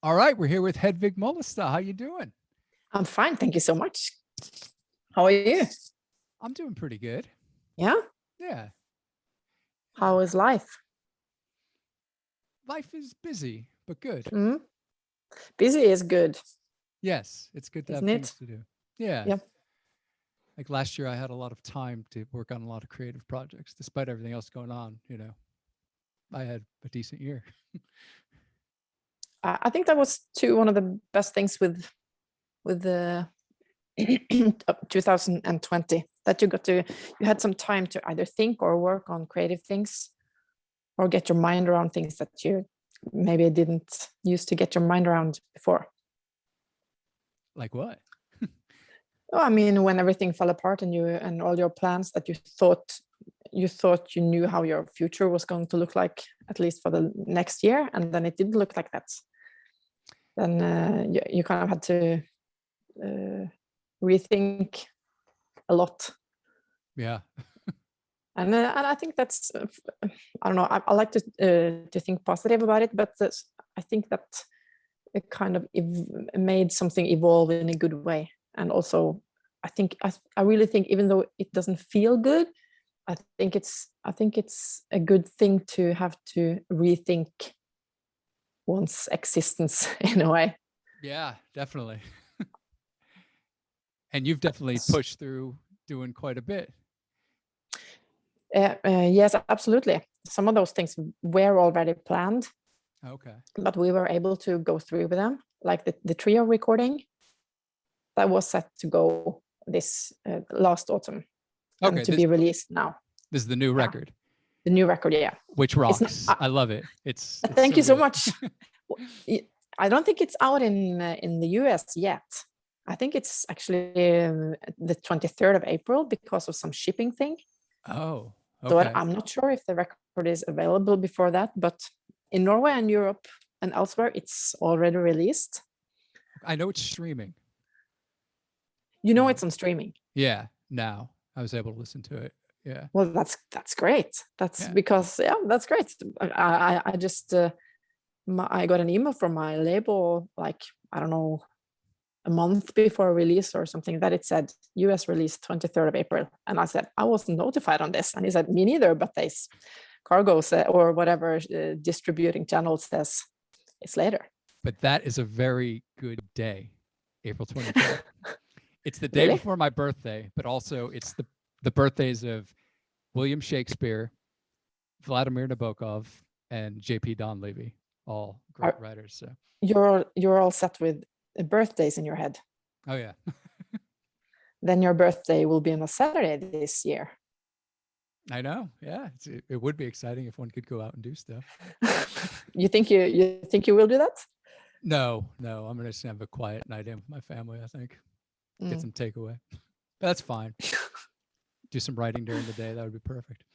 All right, we're here with Hedvig Mollestad. How you doing? I'm fine, thank you so much. How are you? I'm doing pretty good. Yeah? Yeah. How is life? Life is busy, but good. Mm? Busy is good, Yes, it's good to have isn't things it? to do. Yeah. Yep. Like last year, I had a lot of time to work on a lot of creative projects, despite everything else going on. I had a decent year. I think that was one of the best things with the 2020 that you had some time to either think or work on creative things or get your mind around things that you maybe didn't used to get your mind around before. Like what? Oh, I mean, when everything fell apart and all your plans that you thought you knew how your future was going to look like, at least for the next year, and then it didn't look like that. Then you kind of had to rethink a lot. Yeah. And I think that's I don't know. I like to think positive about it, but I think that it kind of made something evolve in a good way. And also, I really think, even though it doesn't feel good, I think it's a good thing to have to rethink one's existence in a way. Yeah, definitely. And you've definitely pushed through doing quite a bit. Yes, absolutely. Some of those things were already planned. Okay. But we were able to go through with them. Like the trio recording, that was set to go this last autumn, and to be released now. This is the new record. The new record, yeah. Which rocks. I love it. It's thank you so much. I don't think it's out in the US yet. I think it's actually the 23rd of April because of some shipping thing. Oh, okay. So I'm not sure if the record is available before that, but in Norway and Europe and elsewhere, it's already released. I know it's streaming. It's on streaming. Yeah, now I was able to listen to it. Yeah. Well, that's great. Because that's great. I just I got an email from my label, like, I don't know, a month before release or something, that it said US release 23rd of April. And I said, I wasn't notified on this. And he said, me neither, but they cargo or whatever distributing channel says it's later. But that is a very good day, April 23rd. It's the day before my birthday, but also it's the birthdays of William Shakespeare, Vladimir Nabokov, and J.P. Donlevy, all great writers. So you're all set with birthdays in your head. Oh yeah. Then your birthday will be on a Saturday this year. I know. Yeah, it would be exciting if one could go out and do stuff. You think you will do that? No. I'm gonna just have a quiet night in with my family. I think get some takeaway. That's fine. Do some writing during the day. That would be perfect.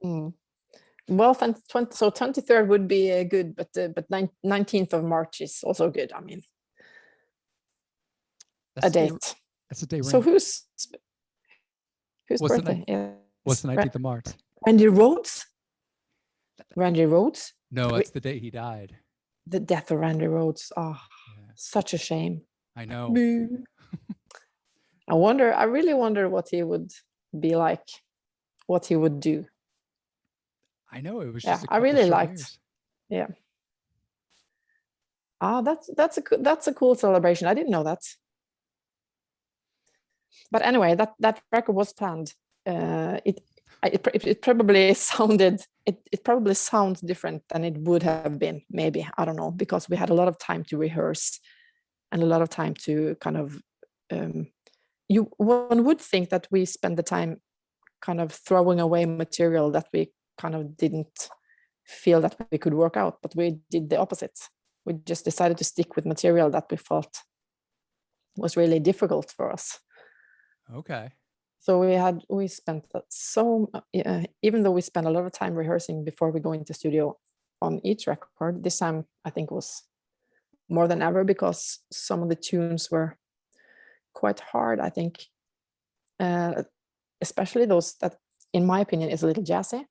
Well, so 23rd would be good, but 19th of March is also good. I mean, that's a date. That's a day. So whose birthday? What's the 19th of March? Randy Rhoads? Randy Rhoads? No, it's the day he died. The death of Randy Rhoads. Oh, yeah. Such a shame. I know. I really wonder what he would be like, what he would do. I know, it was just I really liked years. Yeah. That's a cool celebration. I didn't know that. But anyway, that record was planned. It probably sounds different than it would have been, maybe, I don't know, because we had a lot of time to rehearse and a lot of time to kind of one would think that we spend the time kind of throwing away material that we kind of didn't feel that we could work out, but we did the opposite. We just decided to stick with material that we felt was really difficult for us. Okay. So we spent even though we spent a lot of time rehearsing before we go into studio on each record, this time I think was more than ever, because some of the tunes were quite hard, I think, especially those that, in my opinion, is a little jazzy.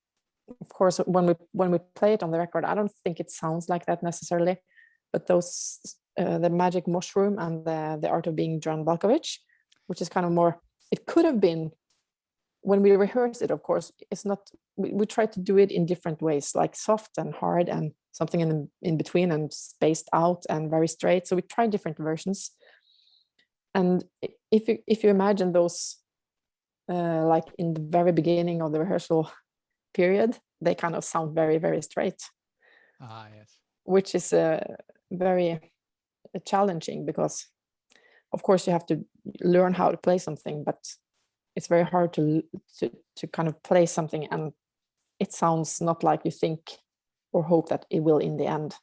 Of course, when we play it on the record, I don't think it sounds like that necessarily, but those the Magic Mushroom and the Art of Being John Malkovich, which is kind of more. It could have been when we rehearse it. Of course, it's not. We try to do it in different ways, like soft and hard, and something in between, and spaced out and very straight. So we try different versions. And if you imagine those, like in the very beginning of the rehearsal period, they kind of sound very, very straight. Ah, yes. Which is very challenging, because of course you have to learn how to play something, but it's very hard to kind of play something and it sounds not like you think or hope that it will in the end.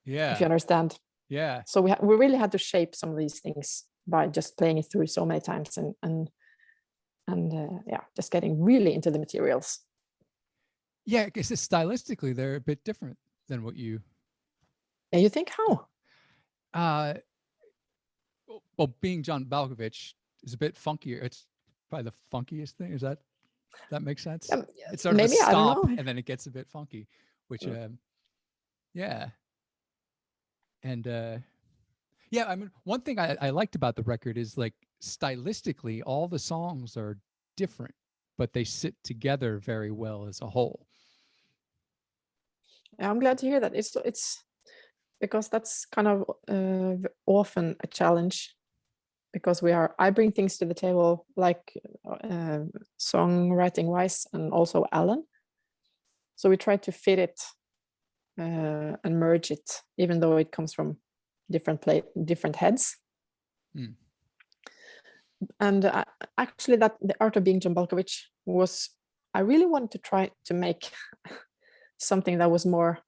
Yeah. If you understand. Yeah. So we really had to shape some of these things by just playing it through so many times and yeah, just getting really into the materials. Yeah, I guess stylistically they're a bit different than what you. Yeah, you think how? Well, being John Malkovich is a bit funkier. It's probably the funkiest thing. That makes sense? It's sort maybe, of a I don't stop, know. and then it gets a bit funky, which yeah. And yeah, I mean, one thing I liked about the record is, like, stylistically, all the songs are different, but they sit together very well as a whole. Yeah, I'm glad to hear that. It's because that's kind of often a challenge, because I bring things to the table, like songwriting wise, and also Alan. So we try to fit it and merge it, even though it comes from different heads. Mm. And actually, that the Art of Being John Malkovich was, I really wanted to try to make something that was more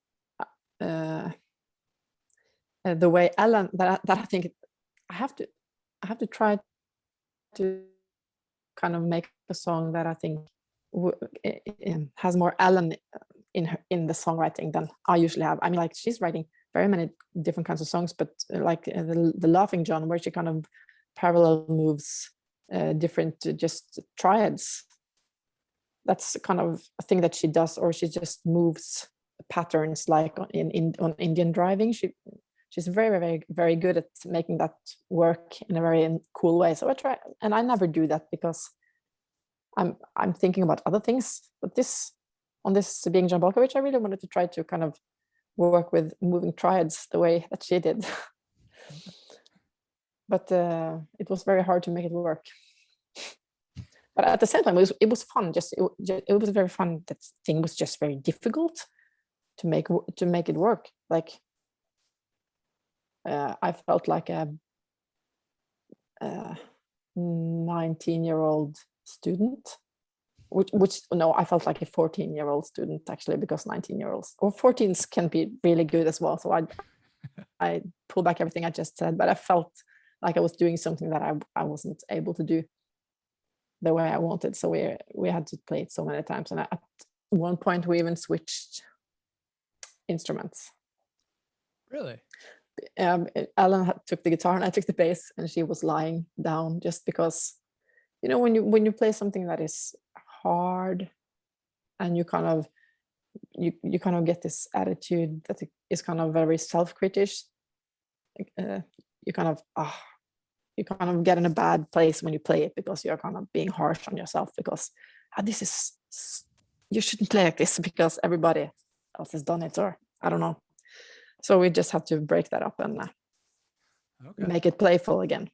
the way Alan, that I think I have to try to kind of make a song that I think has more Alan in the songwriting than I usually have. I mean, like, she's writing very many different kinds of songs, but like the Laughing John, where she kind of parallel moves different just triads. That's kind of a thing that she does, or she just moves patterns, like on Indian Driving. She's very, very, very good at making that work in a very cool way. So I try, and I never do that because I'm thinking about other things. But on this Being John Malkovich, I really wanted to try to kind of work with moving triads the way that she did. But it was very hard to make it work. But at the same time, it was fun. It was very fun. That thing was just very difficult to make it work. Like I felt like a 19-year-old student, which no, I felt like a 14-year-old student, actually, because 19-year-olds or 14s can be really good as well. So I pull back everything I just said, but I felt like I was doing something that I wasn't able to do the way I wanted. So we had to play it so many times, and at one point we even switched instruments. Really? Alan took the guitar and I took the bass, and she was lying down, just because, you know, when you play something that is hard, and you kind of get this attitude that is kind of very self-critical, you kind of get in a bad place when you play it, because you're kind of being harsh on yourself, because you shouldn't play like this because everybody else has done it, or I don't know. So we just have to break that up and make it playful again.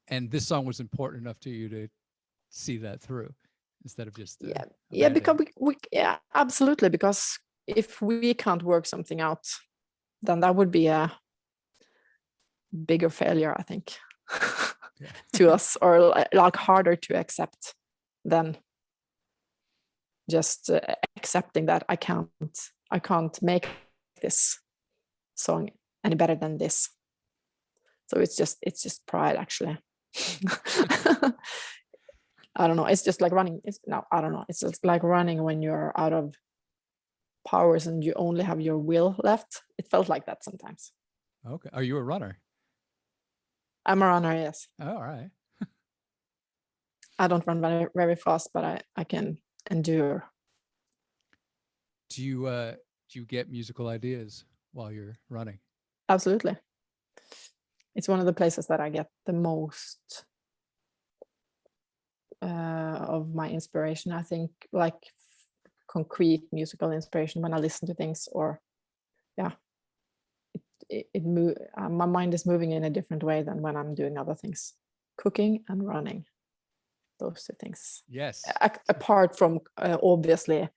And this song was important enough to you to see that through, instead of just because we absolutely, because if we can't work something out, then that would be a bigger failure, I think, to us, or like harder to accept than just accepting that I can't make this song any better than this. So it's just pride, actually. I don't know. It's just like running. I don't know. It's just like running when you're out of powers and you only have your will left. It felt like that sometimes. Okay. Are you a runner? I'm a runner, yes. Oh, all right. I don't run very, very fast, but I can endure. Do you get musical ideas while you're running. Absolutely. It's one of the places that I get the most of my inspiration. I think, like concrete musical inspiration, when I listen to things, or my mind is moving in a different way than when I'm doing other things. Cooking and running, those two things. Yes. Apart from obviously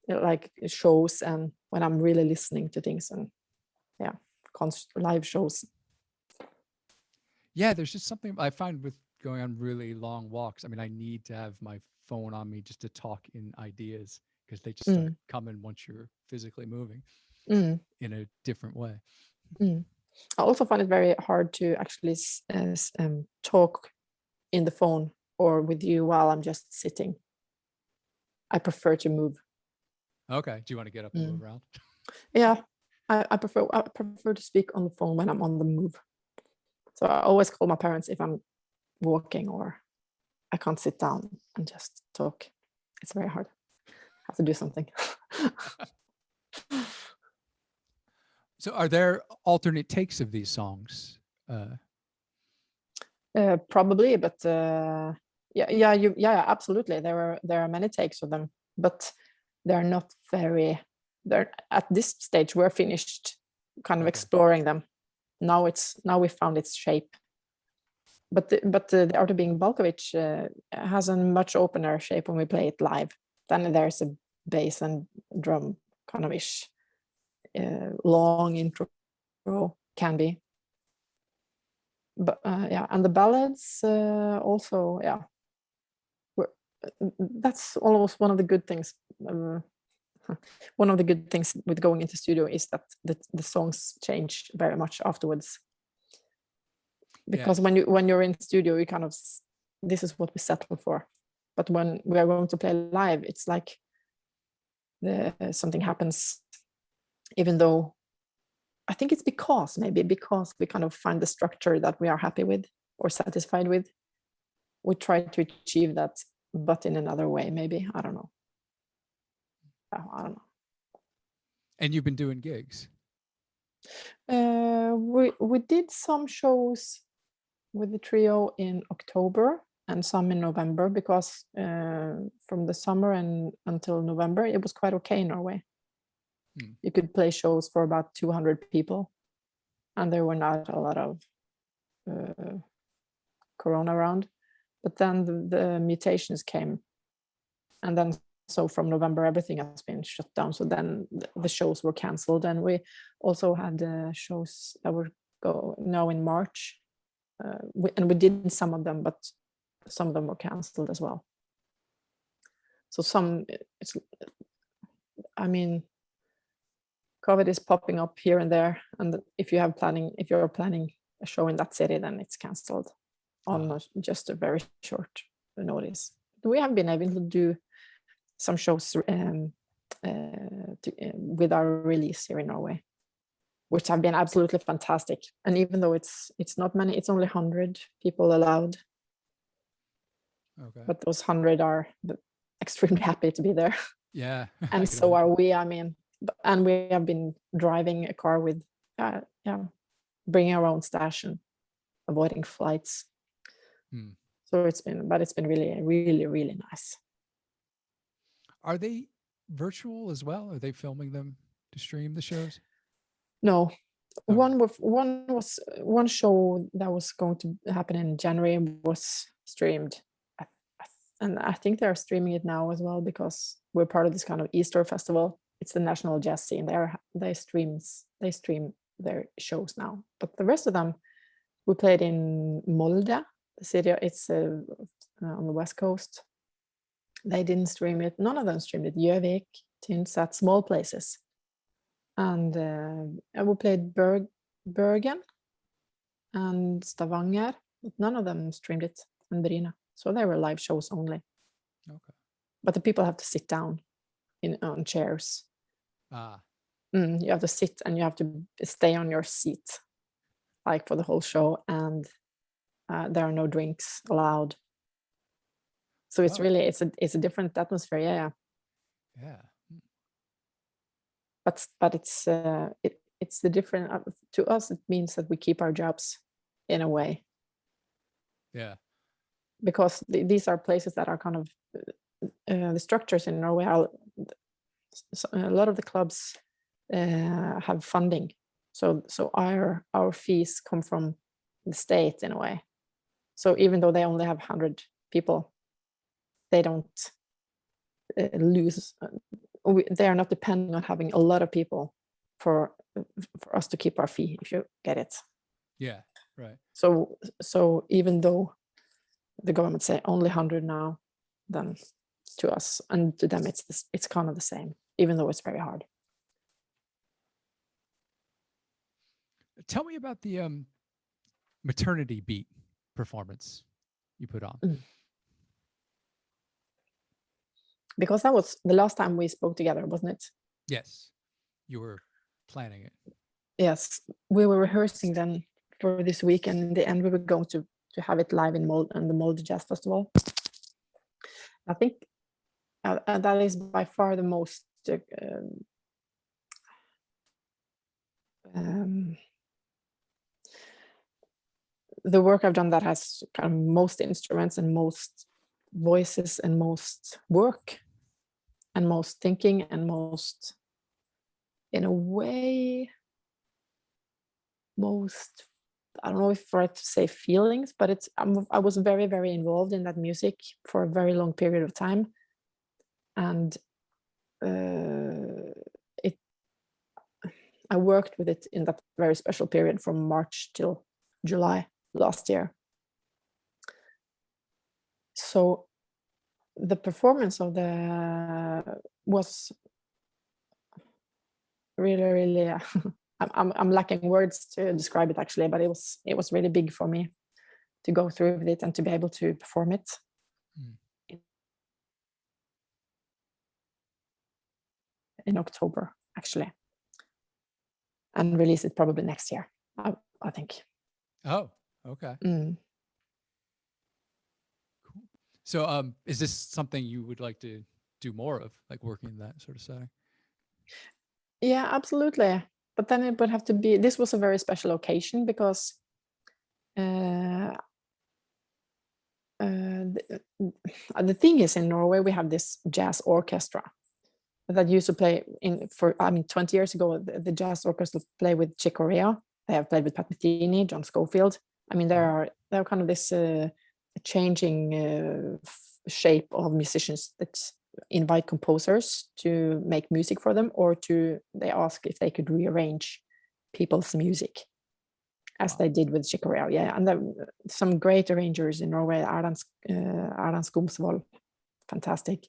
like shows, and when I'm really listening to things, and live shows. Yeah, there's just something I find with going on really long walks. I mean, I need to have my phone on me just to talk in ideas, because they just start coming once you're physically moving in a different way. I also find it very hard to actually talk in the phone or with you while I'm just sitting. I prefer to move. Okay. Do you want to get up and move around? Yeah, I prefer to speak on the phone when I'm on the move. So I always call my parents if I'm walking or I can't sit down and just talk. It's very hard. I have to do something. So are there alternate takes of these songs? Probably, but yeah, absolutely. There are many takes of them, but they're not very. They're at this stage. We're finished, kind of exploring them. Now we found its shape. But the Art of Being Balkovich has a much opener shape when we play it live. Then there's a bass and drum kind of ish. Long intro can be. But and the ballads also, that's almost one of the good things. One of the good things with going into studio is that the songs change very much afterwards. Because when you're in studio, you kind of, this is what we settle for. But when we are going to play live, it's like something happens, even though I think it's because we kind of find the structure that we are happy with or satisfied with. We try to achieve that, but in another way, maybe. I don't know. And you've been doing gigs? We did some shows with the trio in October and some in November, because from the summer and until November, it was quite okay in Norway. You could play shows for about 200 people, and there were not a lot of corona around. But then the mutations came, and then so from November everything has been shut down. So then the shows were cancelled, and we also had shows that were go now in March, and we did some of them, but some of them were cancelled as well. So COVID is popping up here and there, and if you're planning a show in that city, then it's cancelled on just a very short notice. We have been able to do some shows with our release here in Norway, which have been absolutely fantastic. And even though it's not many, it's only 100 people allowed. Okay. But those 100 are extremely happy to be there. Yeah. And so are we. I mean, and we have been driving a car with, bringing our own stash and avoiding flights. So it's been really, really, really nice. Are they virtual as well? Are they filming them to stream the shows? No. One show that was going to happen in January was streamed, and I think they're streaming it now as well, because we're part of this kind of Easter festival. It's the national jazz scene. They stream their shows now. But the rest of them, we played in Molde, the city. It's on the west coast. They didn't stream it. None of them streamed it. Gjøvik, Tynset, small places. And we played Bergen and Stavanger, but none of them streamed it, and Bryne. So they were live shows only. Okay. But the people have to sit down on chairs. You have to sit and you have to stay on your seat, like for the whole show, and there are no drinks allowed. So it's really it's a different atmosphere. Yeah. Yeah. But it's it's the different, to us, it means that we keep our jobs in a way. Yeah. Because these are places that are kind of, the structures in Norway are, a lot of the clubs have funding. So our fees come from the state in a way. So even though they only have 100 people, they don't lose. They are not depending on having a lot of people for us to keep our fee, if you get it. Yeah, right. So even though the government say only 100 now, then to us and to them it's kind of the same, even though it's very hard. Tell me about the Maternity Beat performance you put on. Because that was the last time we spoke together, wasn't it? Yes, you were planning it. Yes, we were rehearsing then for this week, and in the end we were going to have it live in the Molde Jazz Festival. I think that is by far the most the work I've done that has kind of most instruments and most voices and most work and most thinking and most, in a way, most, I don't know if right to say feelings, but it's I was very, very involved in that music for a very long period of time, and I worked with it in that very special period from March till July last year. So the performance of was really, really I'm lacking words to describe it actually, but it was really big for me to go through with it and to be able to perform it. In October actually, and release it probably next year, I think. Oh, okay. Cool. So is this something you would like to do more of, like working in that sort of setting? Yeah, absolutely. But then it would have to be, this was a very special occasion because the thing is, in Norway we have this jazz orchestra that used to play 20 years ago, the jazz orchestra play with Chick Corea. They have played with Pat Metheny, John Scofield. I mean, they're kind of this changing shape of musicians that invite composers to make music for them, or they ask if they could rearrange people's music, as they did with Chick Corea. Yeah, and some great arrangers in Norway, Erland Skomsvold, fantastic.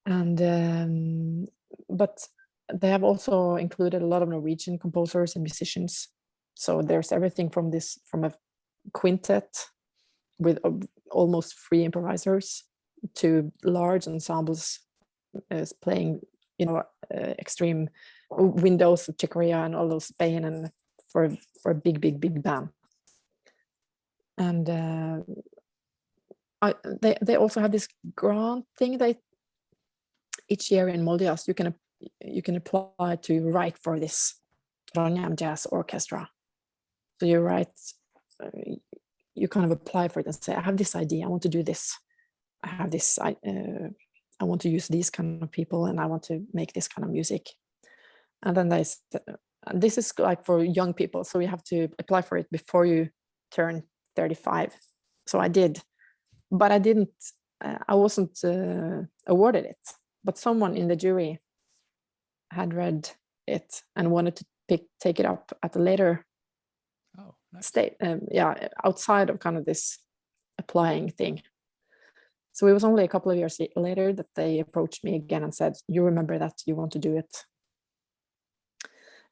And but they have also included a lot of Norwegian composers and musicians. So there's everything from a quintet with almost free improvisers to large ensembles playing, extreme windows of Chick Corea and all those Spain, and for a big band. And they also have this grant thing that each year in Molde Jazz you can apply to write for this Trondheim Jazz Orchestra. So you write, you kind of apply for it and say, I have this idea, I want to do this. I have this, I want to use these kind of people, and I want to make this kind of music. And then this is like for young people, so you have to apply for it before you turn 35. So I did, but I wasn't awarded it. But someone in the jury had read it and wanted to take it up at a later state, outside of kind of this applying thing. So it was only a couple of years later that they approached me again and said, you remember that you want to do it?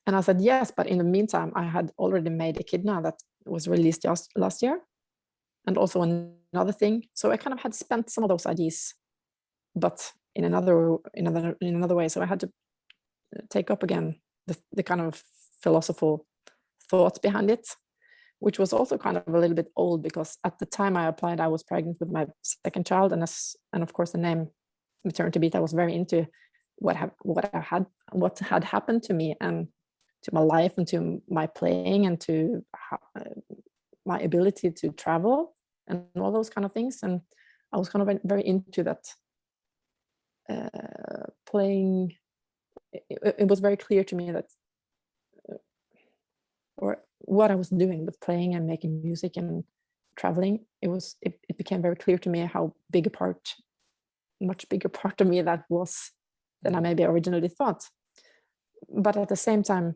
And I said, yes, but in the meantime, I had already made Echidna that was released just last year, and also another thing. So I kind of had spent some of those ideas, but in another way. So I had to take up again the kind of philosophical thoughts behind it, which was also kind of a little bit old, because at the time I applied, I was pregnant with my second child, and of course the name Maternity Beat, I was very into what had happened to me, and my life and to my playing and to my ability to travel and all those kind of things. And I was kind of very into that playing. It was very clear to me that or what I was doing with playing and making music and traveling, it became very clear to me how much bigger part of me that was than I maybe originally thought. But at the same time,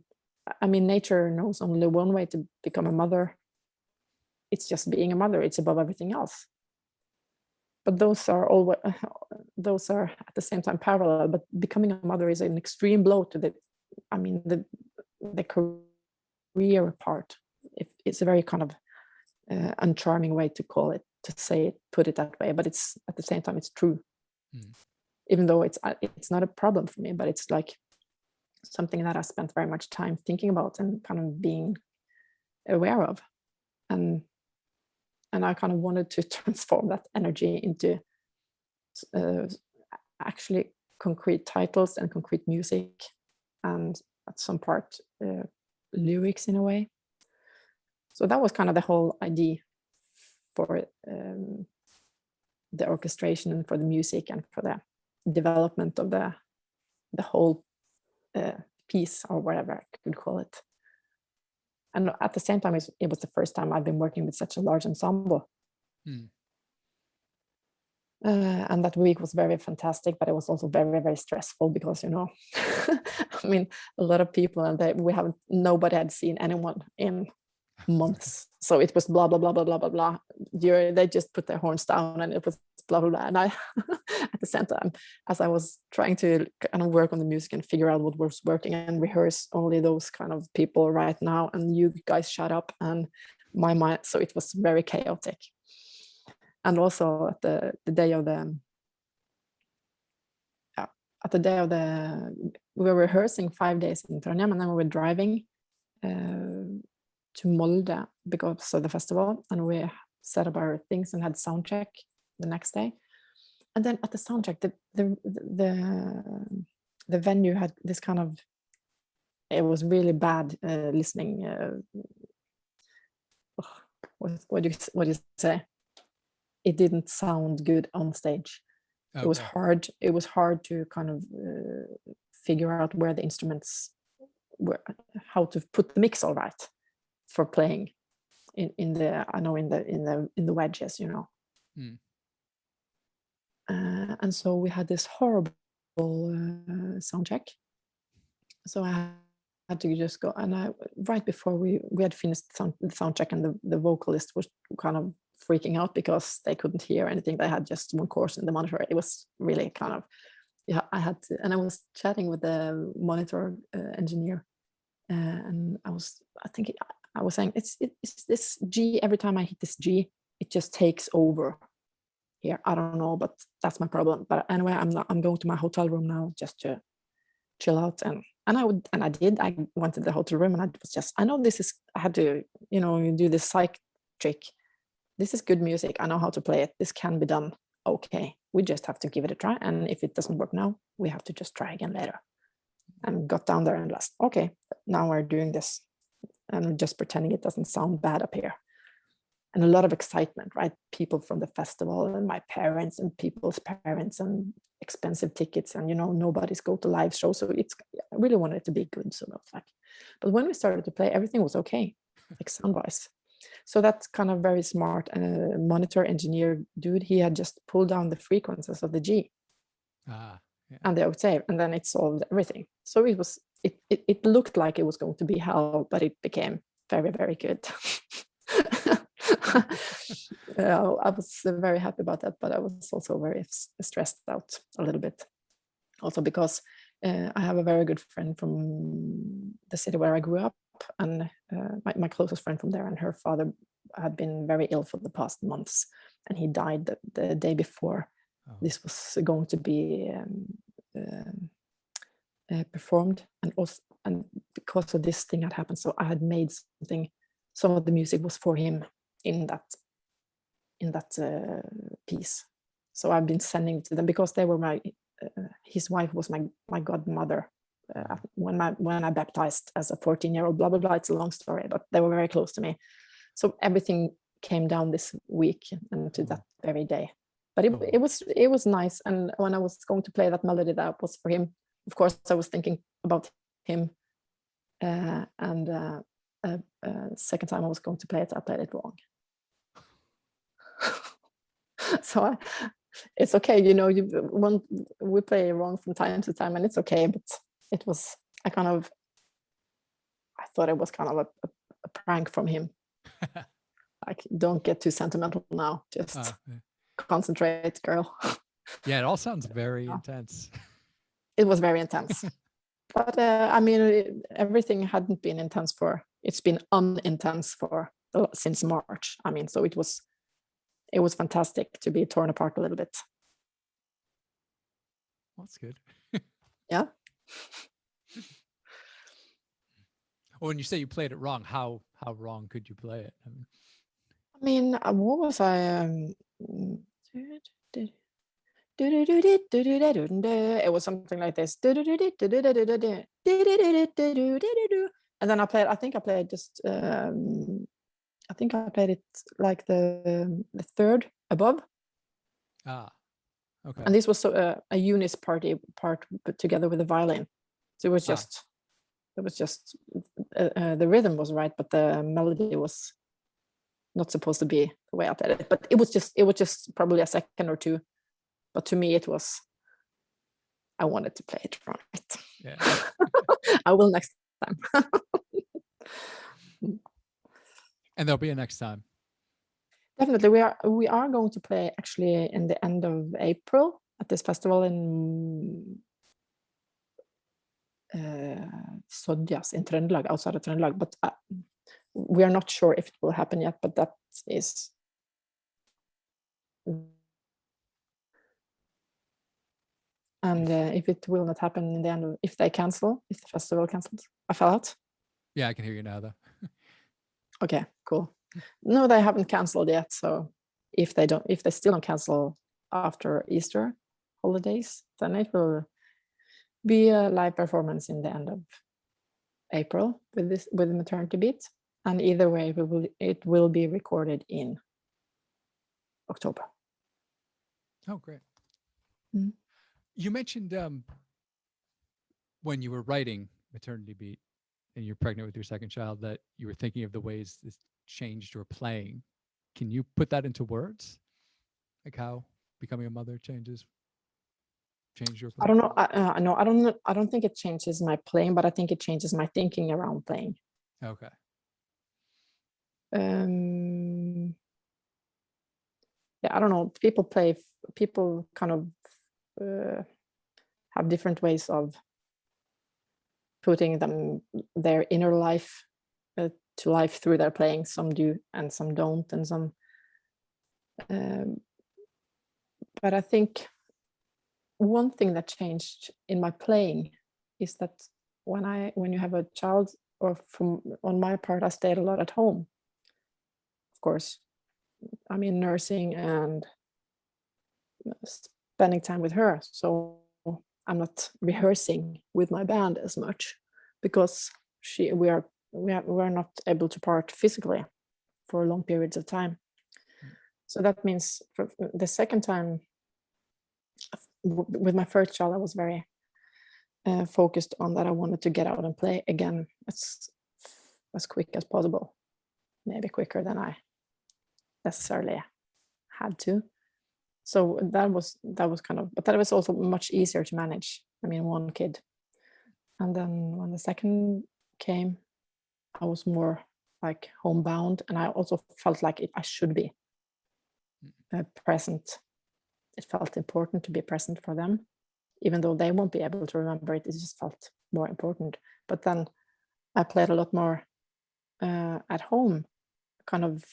I mean, nature knows only one way to become a mother. It's just being a mother. It's above everything else. But those are at the same time parallel. But becoming a mother is an extreme blow to the career part. It's a very kind of uncharming way to call it, to say it, put it that way. But it's at the same time it's true. Even though it's not a problem for me, but it's like something that I spent very much time thinking about and kind of being aware of. And I kind of wanted to transform that energy into actually concrete titles and concrete music, and at some part lyrics in a way. So that was kind of the whole idea for the orchestration and for the music and for the development of the whole piece, or whatever I could call it. And at the same time, it was the first time I've been working with such a large ensemble. And that week was very fantastic, but it was also very, very stressful because, I mean, a lot of people, and nobody had seen anyone in months. So it was blah, blah, blah, blah, blah, blah, blah. They just put their horns down and it was blah, blah, blah. And I, at the same time, as I was trying to kind of work on the music and figure out what was working and rehearse only those kind of people right now, and you guys shut up, and my mind, so it was very chaotic. And also at the day of we were rehearsing 5 days in Trondheim, and then we were driving to Molde because of the festival, and we set up our things and had sound check the next day. And then at the sound check, the venue had this kind of, it was really bad listening. What do you say? It didn't sound good on stage. Okay. It was hard to kind of figure out where the instruments were, how to put the mix all right for playing in the wedges, and so we had this horrible sound check. So I had to just go, and right before we had finished the sound check, and the vocalist was kind of freaking out because they couldn't hear anything. They had just one course in the monitor. It was really kind of, I had to, and I was chatting with the monitor engineer, and I was saying, it's this G, every time I hit this G, it just takes over here. I don't know, but that's my problem. But anyway, I'm going to my hotel room now just to chill out. And I went to the hotel room, and I know this is, I had to, do this psych trick. This is good music. I know how to play it. This can be done. Okay, we just have to give it a try. And if it doesn't work now, we have to just try again later. And got down there and okay, now we're doing this. And just pretending it doesn't sound bad up here. And a lot of excitement, right? People from the festival, and my parents and people's parents, and expensive tickets, and nobody's go to live shows. So I really wanted it to be good, sort of like. But when we started to play, everything was okay, like sound-wise. So that's kind of very smart monitor engineer dude. He had just pulled down the frequencies of the G and the octave, and then it solved everything. So it looked like it was going to be hell, but it became very, very good. I was very happy about that, but I was also very stressed out a little bit. Also because I have a very good friend from the city where I grew up, and my closest friend from there, and her father had been very ill for the past months, and he died the day before this was going to be performed, and because of this thing had happened, so I had made something. Some of the music was for him in that piece. So I've been sending to them because they were his wife was my godmother when I baptized as a 14-year-old, blah blah blah. It's a long story, but they were very close to me. So everything came down this week and to that very day. But it was nice. And when I was going to play that melody that was for him, of course I was thinking about him. And second time I was going to play it, I played it wrong. So it's okay, you know, we play wrong from time to time, and it's okay. But it was I thought it was kind of a prank from him. Like, don't get too sentimental now. Just concentrate, girl. Yeah, it all sounds very intense. It was very intense. But I mean, everything hadn't been intense it's been unintense since March. I mean, so it was fantastic to be torn apart a little bit. That's good. Yeah. When you say you played it wrong, how wrong could you play it? I mean, what was I? It was something like this. And then I think I played it like the third above. Okay. And this was a Eunice part put together with the violin. So it was just the rhythm was right, but the melody was not supposed to be the way I played it. But it was just probably a second or two. But to me, I wanted to play it right. Yeah. I will next time. And there'll be a next time. Definitely, we are going to play actually in the end of April at this festival in Sodjas in Trøndelag, outside of Trøndelag. But we are not sure if it will happen yet. But that is. And if it will not happen in the end, if the festival cancels, I fell out. Yeah, I can hear you now though. Okay, cool. No, they haven't canceled yet. So if they still don't cancel after Easter holidays, then it will be a live performance in the end of April with the Maternity Beat. And either way, it will be recorded in October. Oh, great. Mm-hmm. You mentioned when you were writing Maternity Beat and you're pregnant with your second child that you were thinking of the ways this changed your playing. Can you put that into words? Like how becoming a mother changed your playing? I don't know. No, I don't think it changes my playing, but I think it changes my thinking around playing. Okay. Yeah, I don't know. People kind of have different ways of putting their inner life to life through their playing. Some do and some don't, and some. But I think one thing that changed in my playing is that when you have a child, or on my part, I stayed a lot at home. Of course, I mean, nursing and spending time with her. So I'm not rehearsing with my band as much because we are not able to part physically for long periods of time. So that means for the second time with my first child, I was very focused on that. I wanted to get out and play again as quick as possible, maybe quicker than I necessarily had to. So that was kind of, but that was also much easier to manage. I mean, one kid. And then when the second came, I was more like homebound, and I also felt like I should be present. It felt important to be present for them, even though they won't be able to remember it. It just felt more important. But then I played a lot more at home, kind of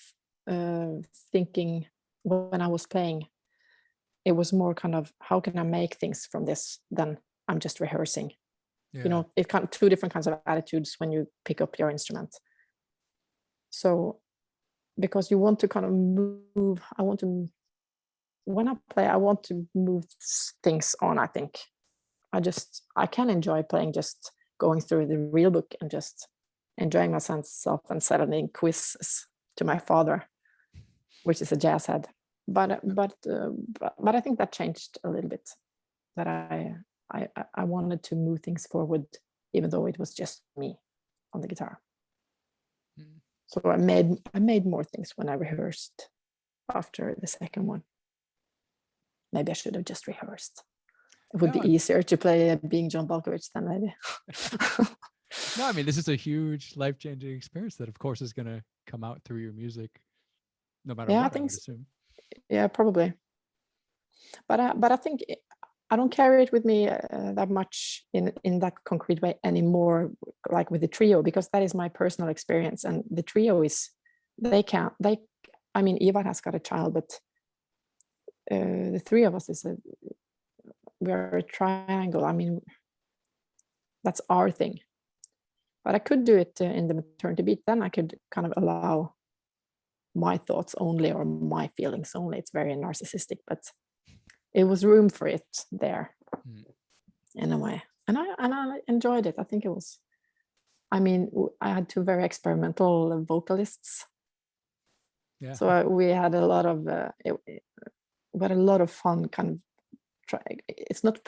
thinking when I was playing. It was more kind of, how can I make things from this than I'm just rehearsing. Yeah. You know, it can two different kinds of attitudes when you pick up your instrument. So because you want to kind of move, when I play, I want to move things on, I think. I can enjoy playing, just going through the real book and just enjoying myself and sending quizzes to my father, which is a jazz head. But I think that changed a little bit. That I wanted to move things forward, even though it was just me on the guitar. So I made more things when I rehearsed after the second one. Maybe I should have just rehearsed. It would be easier to play being John Balkovich than maybe. No, I mean, this is a huge life-changing experience that, of course, is going to come out through your music, no matter what, I would assume. Yeah, probably. But I think I don't carry it with me that much in that concrete way anymore, like with the trio, because that is my personal experience. And the trio is, I mean, Ivar has got a child, but the three of us we're a triangle. I mean, that's our thing. But I could do it in the Maternity Beat. Then I could kind of allow my thoughts only or my feelings only. It's very narcissistic, but it was room for it there in a way. And I enjoyed it. I think it was, I mean, I had two very experimental vocalists. Yeah. So we had a lot of, we had a lot of fun kind of it's not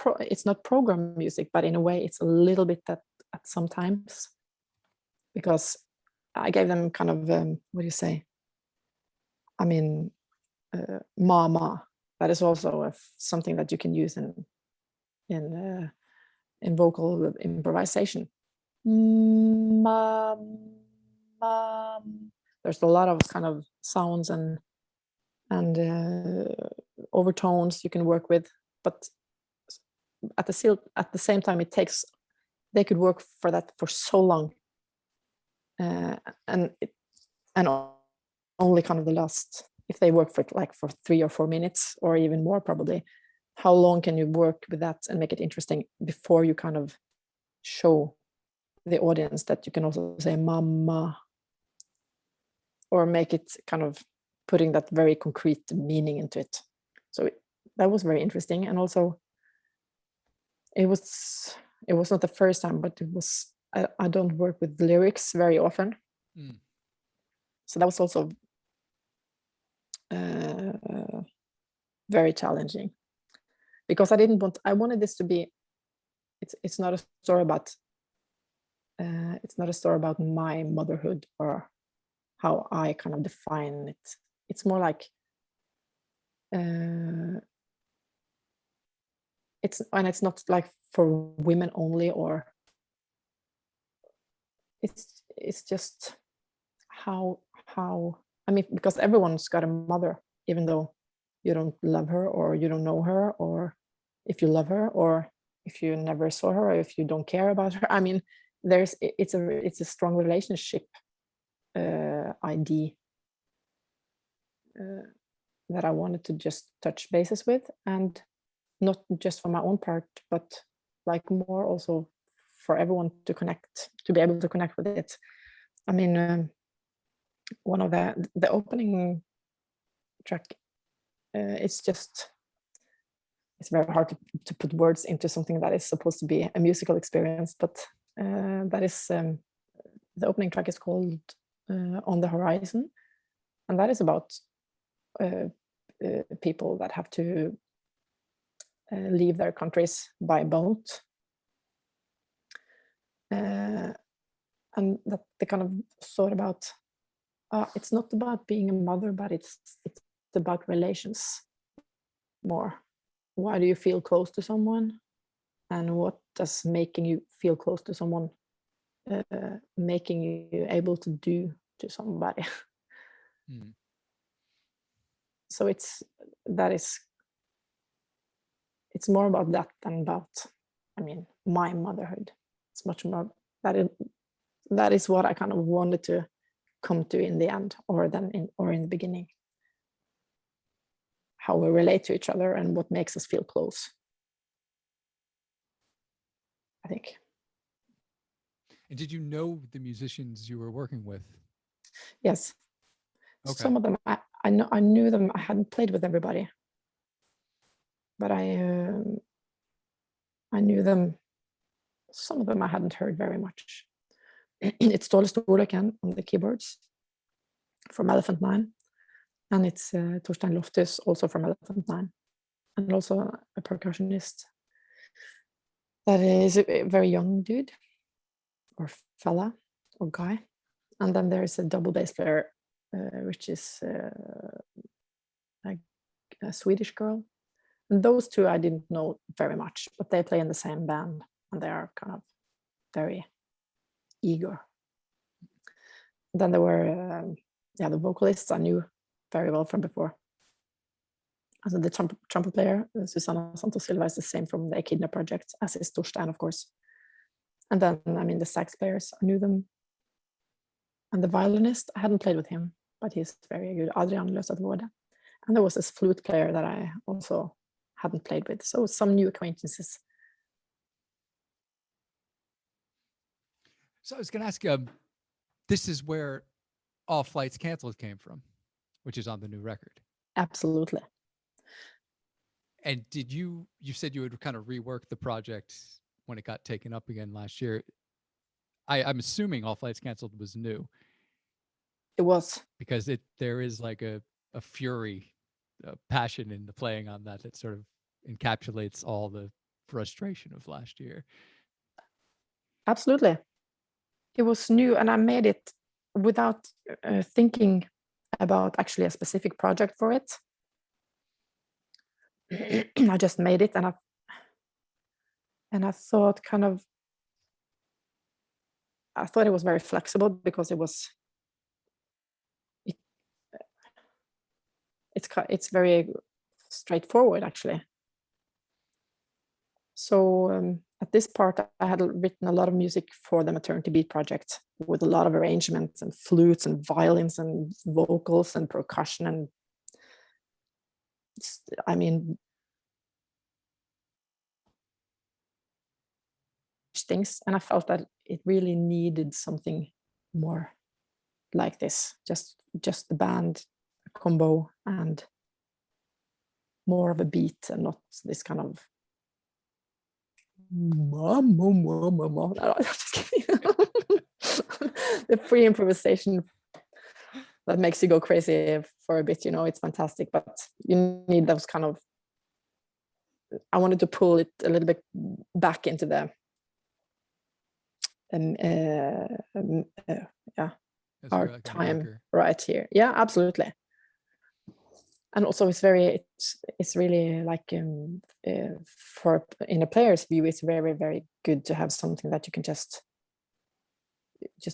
program music, but in a way it's a little bit that at sometimes, because I gave them kind of what do you say, I mean, mama, that is also something that you can use in vocal improvisation. There's a lot of kind of sounds and overtones you can work with, but at the same time they could work for that for so long, and only kind of the last, if they work for it like for 3 or 4 minutes or even more probably, how long can you work with that and make it interesting before you kind of show the audience that you can also say mama, or make it kind of putting that very concrete meaning into it. So that was very interesting. And also it was not the first time, but it was, I don't work with lyrics very often. So that was also very challenging, because I wanted this to be, it's not a story about my motherhood or how I kind of define it. It's more like it's not like for women only, or it's just how I mean, because everyone's got a mother, even though you don't love her or you don't know her, or if you love her or if you never saw her, or if you don't care about her. I mean, it's a strong relationship idea that I wanted to just touch bases with, and not just for my own part, but like more also for everyone to be able to connect with it. I mean, one of the opening track, it's very hard to put words into something that is supposed to be a musical experience, but that is the opening track is called On the Horizon, and that is about people that have to leave their countries by boat, and that they kind of thought about it's not about being a mother, but it's about relations more. Why do you feel close to someone, and what does making you feel close to someone making you able to do to somebody? So it's more about that than about, I mean, my motherhood. It's much more that is what I kind of wanted to come to in the end, or in the beginning, how we relate to each other and what makes us feel close, I think. And did you know the musicians you were working with? Yes. Okay. Some of them I knew them. I hadn't played with everybody, but I I knew them. Some of them I hadn't heard very much. It's Ståle Storleken on the keyboards from Elephant Nine, and it's Torstein Loftus, also from Elephant Nine, and also a percussionist that is a very young dude, or fella, or guy. And then there's a double bass player, which is a Swedish girl. And those two I didn't know very much, but they play in the same band, and they are kind of very eager. Then there were, the vocalists I knew very well from before. Also the trumpet player, Susana Santos Silva, is the same from the Echidna project, as is Torstein, of course. And then, I mean, the sax players, I knew them. And the violinist, I hadn't played with him, but he's very good, Adrian Løsatvoorde. And there was this flute player that I also hadn't played with. So some new acquaintances. So I was going to ask, this is where All Flights Canceled came from, which is on the new record. Absolutely. And did you said you would kind of rework the project when it got taken up again last year. I'm assuming All Flights Canceled was new. It was. Because there is like a fury, a passion in the playing on that sort of encapsulates all the frustration of last year. Absolutely. It was new, and I made it without thinking about actually a specific project for it. I just made it, and I thought I thought it was very flexible because it's very straightforward actually. So at this part, I had written a lot of music for the Maternity Beat project with a lot of arrangements and flutes and violins and vocals and percussion and, I mean, things. And I felt that it really needed something more like this, just the band, a combo, and more of a beat and not this kind of the free improvisation that makes you go crazy for a bit, it's fantastic, but you need those kind of, I wanted to pull it a little bit back into the our time right here. Yeah, absolutely. And also it's really like for in a player's view, it's very, very good to have something that you can just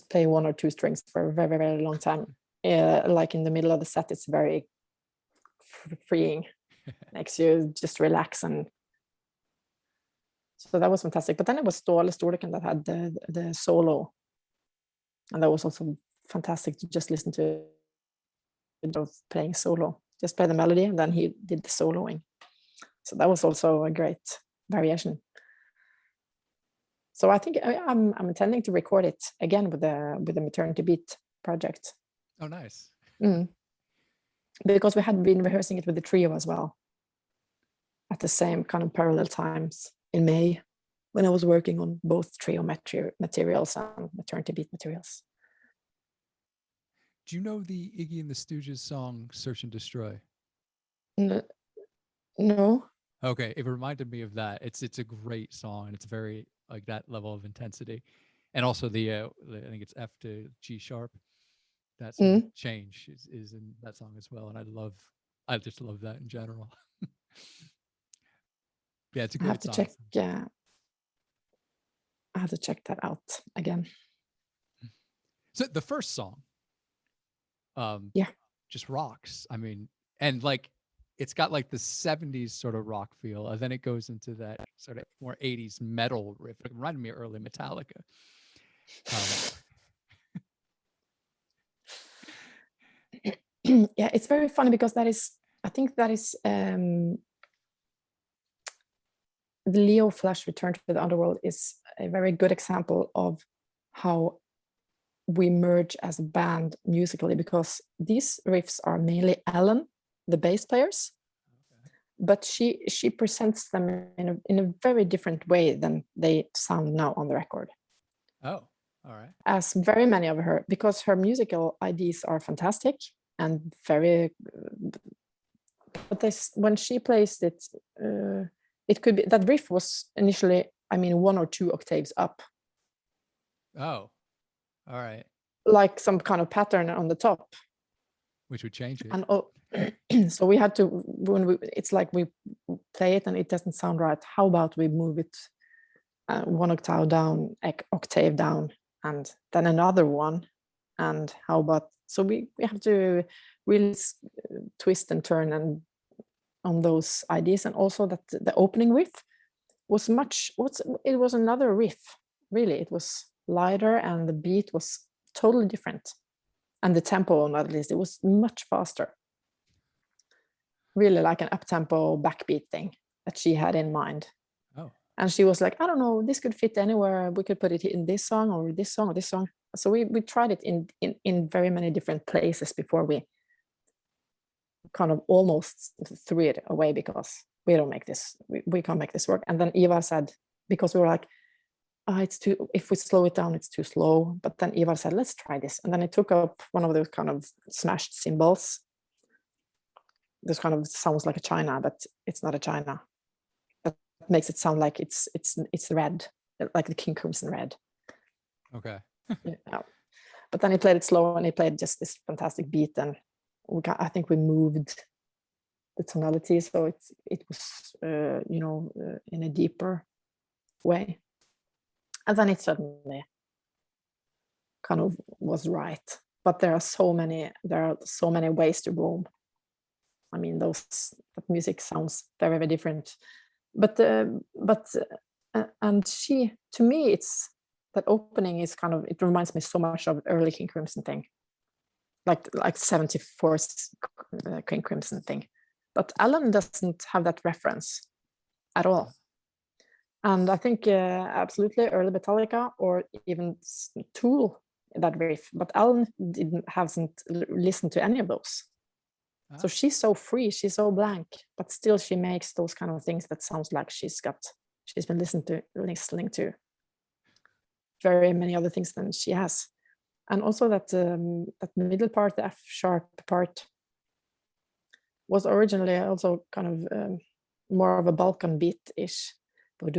play one or two strings for a very, very long time. Like in the middle of the set, it's very freeing, makes you just relax. And so that was fantastic. But then it was Ståle Storleken that had the solo, and that was also fantastic to just listen to playing solo. Just play the melody, and then he did the soloing. So that was also a great variation. So I think I'm intending to record it again with the Maternity Beat project. Oh, nice. Because we had been rehearsing it with the trio as well at the same kind of parallel times in May, when I was working on both trio materials and Maternity Beat materials. Do you know the Iggy and the Stooges song "Search and Destroy"? No. Okay, it reminded me of that. It's a great song, and it's very like that level of intensity, and also I think it's F to G sharp. That sort of change is in that song as well, and I just love that in general. Yeah, it's a great song. I have to check that out again. So the first song, just rocks. I mean, and like it's got like the 70s sort of rock feel, and then it goes into that sort of more 80s metal riff. It reminded me of early Metallica. Yeah, it's very funny because I think that is the Leo Flash Return to the Underworld is a very good example of how we merge as a band musically, because these riffs are mainly Alan, the bass players, but she presents them in a very different way than they sound now on the record. Oh, all right. As very many of her, because her musical ideas are fantastic and very, but when she plays it, it could be that riff was initially, I mean, 1 or 2 octaves up. Oh, all right. Like some kind of pattern on the top. Which would change it. And so we had to, it's like we play it and it doesn't sound right. How about we move it 1 octave down, and then another one, and how about, so we have to really twist and turn and on those ideas. And also that the opening riff was it was another riff, really. It was lighter and the beat was totally different, and the tempo, at least, it was much faster, really like an up-tempo backbeat thing that she had in mind. Oh. And she was like, I don't know, this could fit anywhere. We could put it in this song or this song or this song. So we tried it in very many different places before we kind of almost threw it away, because we don't make this, we can't make this work. And then Eva said, because we were like, it's too, if we slow it down, it's too slow. But then Eva said, let's try this. And then I took up one of those kind of smashed cymbals. This kind of sounds like a china, but it's not a china. That makes it sound like it's red, like the King Crimson red. Okay. Yeah. But then he played it slow, and he played just this fantastic beat, and I think we moved the tonality, so it was in a deeper way, and then it suddenly kind of was right. But there are so many ways to roam. I mean, that music sounds very, very different. But and she, to me, it's that opening is kind of, it reminds me so much of early King Crimson thing, like 74 King Crimson thing. But Alan doesn't have that reference at all. And I think absolutely early Metallica or even Tool, that riff, but Alan hasn't listened to any of those. Oh. So she's so free, she's so blank, but still she makes those kind of things that sounds like she's been listening to very many other things than she has. And also that middle part, the F sharp part, was originally also kind of more of a Balkan beat-ish. Like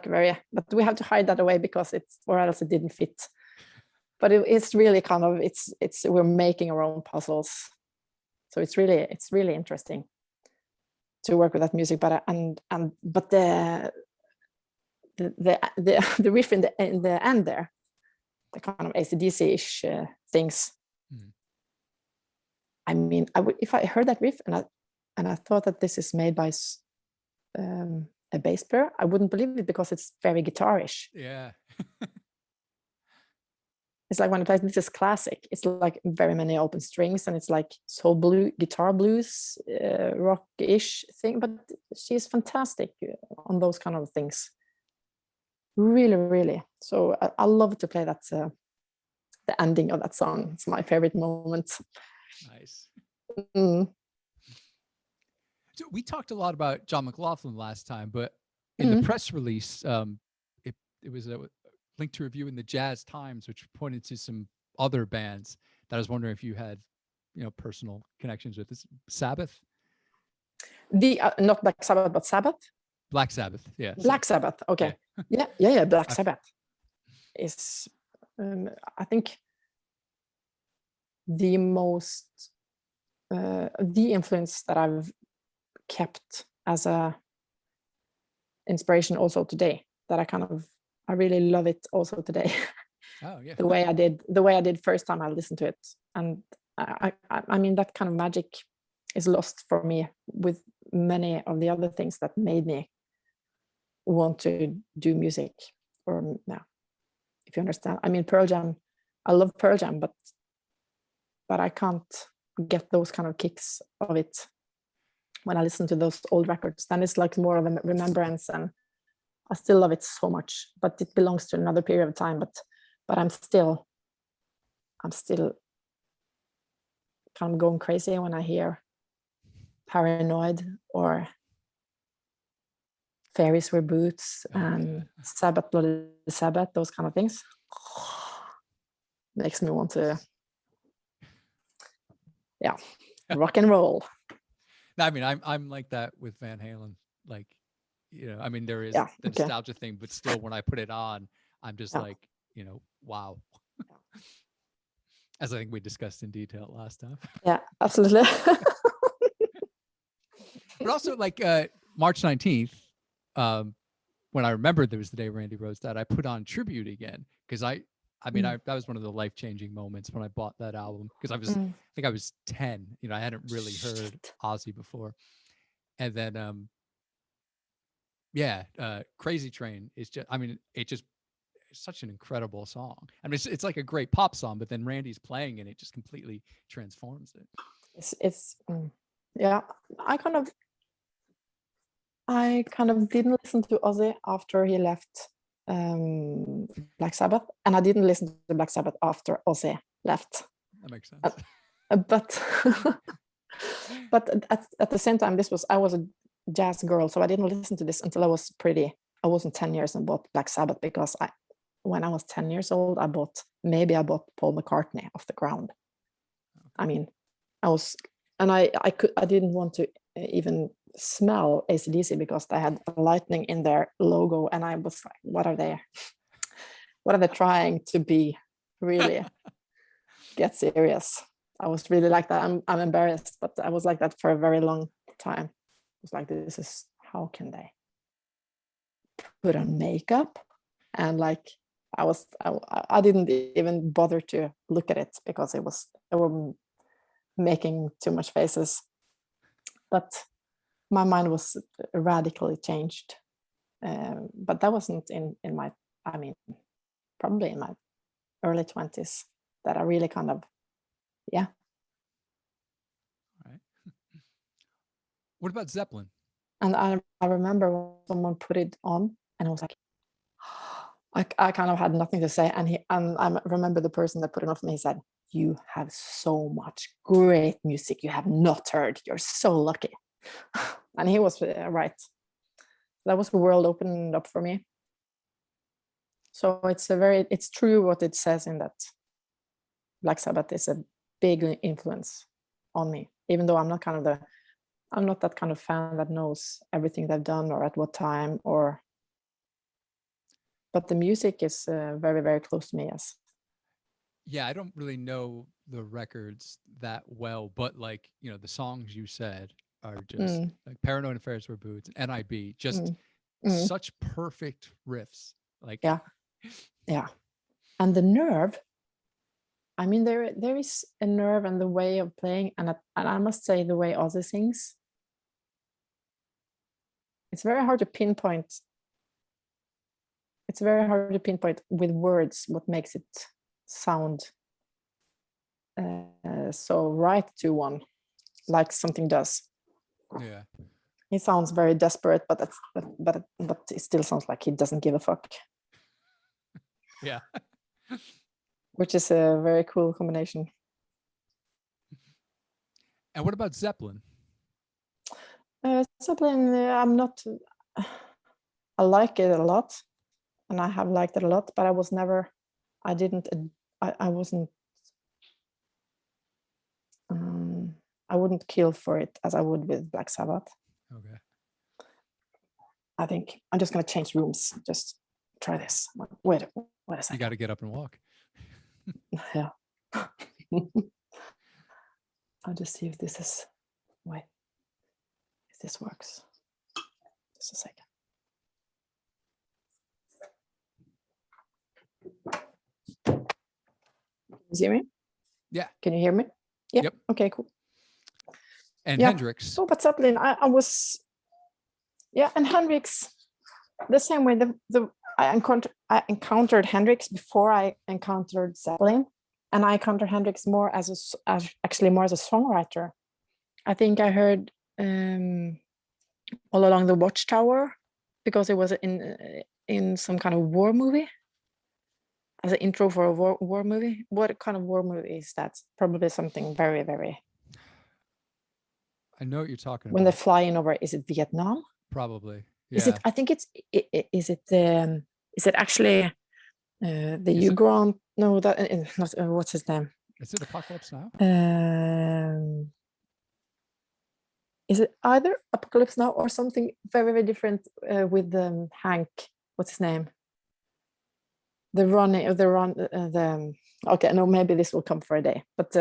very, but we have to hide that away because or else it didn't fit. But it's really kind of, we're making our own puzzles. So it's really interesting to work with that music. But the riff in the end there, the kind of AC/DC-ish things. I mean, if I heard that riff and I thought that this is made by a bass player, I wouldn't believe it, because it's very guitarish. Yeah. It's like when I play this is classic. It's like very many open strings, and it's like soul guitar blues, rock-ish thing. But she's fantastic on those kind of things. Really, really. So I love to play that. The ending of that song. It's my favorite moment. Nice. Mm. So we talked a lot about John McLaughlin last time, but in the press release, it was a link to review in the Jazz Times, which pointed to some other bands that I was wondering if you had, personal connections with. This Sabbath? Not Black Sabbath, but Sabbath? Black Sabbath, yeah. Black Sabbath, okay. Yeah. Black Sabbath is, I think, the most, the influence that I've kept as a inspiration also today, that I really love it also today. Oh yeah. the way I did first time I listened to it. And I mean, that kind of magic is lost for me with many of the other things that made me want to do music. Or yeah, if you understand. I mean, Pearl Jam, I love Pearl Jam, but I can't get those kind of kicks of it when I listen to those old records. Then it's like more of a remembrance, and I still love it so much, but it belongs to another period of time. But I'm still kind of going crazy when I hear Paranoid or Fairies Wear Boots and Sabbath, Bloody Sabbath, those kind of things. Makes me want to, rock and roll. I mean, I'm like that with Van Halen. Like, I mean, there is the nostalgia thing, but still, when I put it on, I'm just like, wow. As I think we discussed in detail last time. Yeah, absolutely. But also, like March 19th, when I remembered there was the day Randy Rhoads died, I put on Tribute again because I mean, that was one of the life-changing moments when I bought that album because I think I was 10. I hadn't really heard Ozzy before, and then Crazy Train is just, I mean, it's such an incredible song. I mean, it's like a great pop song, but then Randy's playing and it just completely transforms it. I kind of didn't listen to Ozzy after he left Black Sabbath, and I didn't listen to Black Sabbath after Ozzy left. That makes sense. But at the same time, I was a jazz girl, so I didn't listen to this until I wasn't 10 years and bought Black Sabbath, because when I was 10 years old, I bought Paul McCartney off the ground. I mean, I didn't want to even smell AC/DC because they had lightning in their logo, and I was like, what are they trying to be? Really get serious. I was really like that. I'm embarrassed, but I was like that for a very long time. It was like, this is, how can they put on makeup? And like, I didn't even bother to look at it because they were making too much faces. But my mind was radically changed. But that wasn't in my, I mean, probably in my early 20s that I really kind of, All right. What about Zeppelin? And I remember when someone put it on, and I was like, I kind of had nothing to say. And I remember the person that put it on for me, he said, "You have so much great music you have not heard. You're so lucky." And he was right. That was the world opened up for me. So it's true what it says in that Black Sabbath is a big influence on me, even though I'm not that kind of fan that knows everything they've done or at what time, but the music is very, very close to me. Yes. Yeah, I don't really know the records that well, but like, the songs you said are just like Paranoid and Fairies Wear Boots, NIB, just such perfect riffs. Like, yeah. And the nerve, I mean, there is a nerve and the way of playing, and I must say the way Ozzy sings, it's very hard to pinpoint. It's very hard to pinpoint with words what makes it sound so right to one, like something does. Yeah. He sounds very desperate, but it still sounds like he doesn't give a fuck. Yeah. Which is a very cool combination. And what about Zeppelin? Zeppelin, I like it a lot, and I have liked it a lot, but I wouldn't kill for it as I would with Black Sabbath. Okay. I think I'm just going to change rooms. Just try this. Wait a second. You got to get up and walk. Yeah. I'll just see if this is, if this works. Just a second. Can you hear me? Yeah. Can you hear me? Yeah. Yep. Okay, cool. And Hendrix. So, but Zeppelin, and Hendrix, the same way. I encountered Hendrix before I encountered Zeppelin, and I encountered Hendrix more as a songwriter. I think I heard All Along the Watchtower because it was in some kind of war movie, as an intro for a war movie. What kind of war movie is that? Probably something very, very I know what you're talking when they're about. flying over. Is it Vietnam? Probably. Is Yeah. it? I think it's. Is it actually the Hugh Grant? No, that not. What's his name? Is it Apocalypse Now? Is it either Apocalypse Now or something very, very different with Hank? What's his name? The Ronnie, okay, no, maybe this will come for a day. But